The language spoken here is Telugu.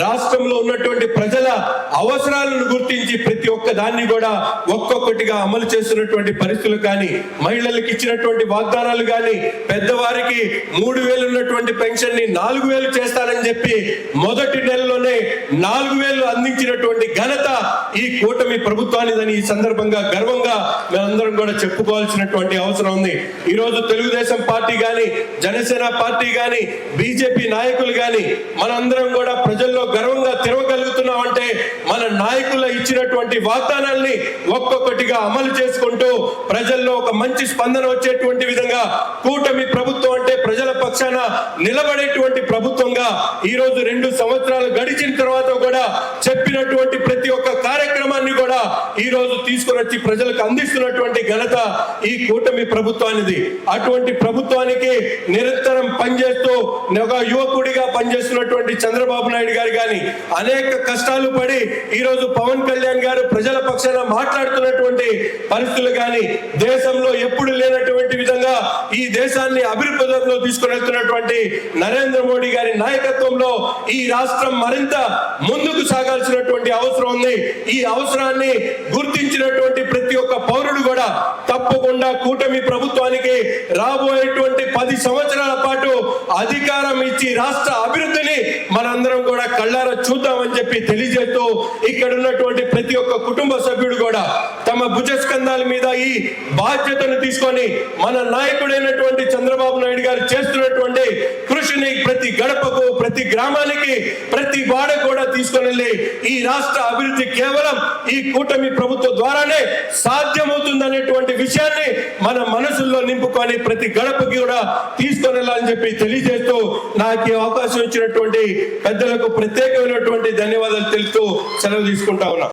రాష్ట్రంలో ఉన్నటువంటి ప్రజల అవసరాలను గుర్తించి ప్రతి ఒక్క దాన్ని కూడా ఒక్కొక్కటిగా అమలు చేస్తున్నటువంటి పరిస్థితులు కానీ, మహిళలకు ఇచ్చినటువంటి వాగ్దానాలు కానీ, పెద్దవారికి 3,000 ఉన్నటువంటి పెన్షన్ ని 4,000 చేస్తానని చెప్పి మొదటి నెలలోనే 4,000 అందించినటువంటి ఘనత ఈ కూటమి ప్రభుత్వానిదని ఈ సందర్భంగా గర్వంగా మేమందరం కూడా చెప్పుకోవాల్సినటువంటి అవసరం ఉంది. ఈ రోజు తెలుగుదేశం పార్టీ గాని, జనసేన పార్టీ గాని, బీజేపీ నాయకులు గాని మనందరం కూడా ప్రజల్లో గర్వంగా తిరగగలుగుతున్నామంటే మన నాయకుల ఇచ్చినటువంటి వాగ్దానాల్ని ఒక్కొక్కటిగా అమలు చేసుకుంటూ ప్రజల్లో ఒక మంచి స్పందన వచ్చేటువంటి విధంగా కూటమి ప్రభుత్వం అంటే ప్రజల పక్షాన నిలబడేటువంటి ప్రభుత్వంగా ఈ రోజు 2 సంవత్సరాలు గడిచిన తర్వాత కూడా చెప్పినటువంటి ప్రతి ఒక్క కార్యక్రమాన్ని కూడా ఈ రోజు తీసుకుని వచ్చి ప్రజలకు అందిస్తున్నటువంటి ఘనత ఈ కూటమి ప్రభుత్వానిది. అటువంటి ప్రభుత్వానికి నిరంతరం పనిచేస్తూ ఒక యువకుడిగా పనిచేస్తున్నటువంటి చంద్రబాబు నాయుడు గారు గాని, అనేక కష్టాలు పడి ఈ రోజు పవన్ కళ్యాణ్ గారు ప్రజల పక్షాన మాట్లాడుతున్నటువంటి పరిస్థితులు గాని, దేశంలో ఎప్పుడు లేనటువంటి విధంగా ఈ దేశాన్ని అభివృద్ధిలో తీసుకుని వెళ్తున్నటువంటి నరేంద్ర మోడీ గారి నాయకత్వంలో ఈ రాష్ట్రం మరింత ముందుకు సాగాల్సినటువంటి అవసరం ఉంది. ఈ అవసరాన్ని గుర్తించినటువంటి ప్రతి ఒక్క పౌరుడు కూడా తప్పకుండా కూటమి ప్రభుత్వానికి రాబోయేటువంటి 10 సంవత్సరాల పాటు అధికారం ఇచ్చి రాష్ట్ర అభివృద్ధిని మనందరం కూడా కళ్ళారా చూద్దామని చెప్పి తెలియజేస్తూ ఇక్కడ ఉన్నటువంటి ప్రతి ఒక్క కుటుంబ సభ్యుడు కూడా తమ భుజస్కంధాల మీద ఈ బాధ్యతను తీసుకొని మన నాయకుడైనటువంటి చంద్రబాబు నాయుడు గారు చేస్తున్నటువంటి కృషిని ప్రతి గడపకు, ప్రతి గ్రామానికి, ప్రతి వాడ కూడా తీసుకొని వెళ్ళి ఈ రాష్ట్ర అభివృద్ధి కేవలం ఈ కూటమి ప్రభుత్వం ద్వారానే సాధ్యమవుతుందనేటువంటి విషయాన్ని మన మనసుల్లో నింపుకొని ప్రతి గడపకి కూడా తీసుకొని వెళ్ళాలని చెప్పి తెలియజేస్తూ నాకు అవకాశం ఇచ్చినటువంటి పెద్దలకు ప్రత్యేకమైనటువంటి ధన్యవాదాలు తెలుపుతూ సెలవు తీసుకుంటా ఉన్నా.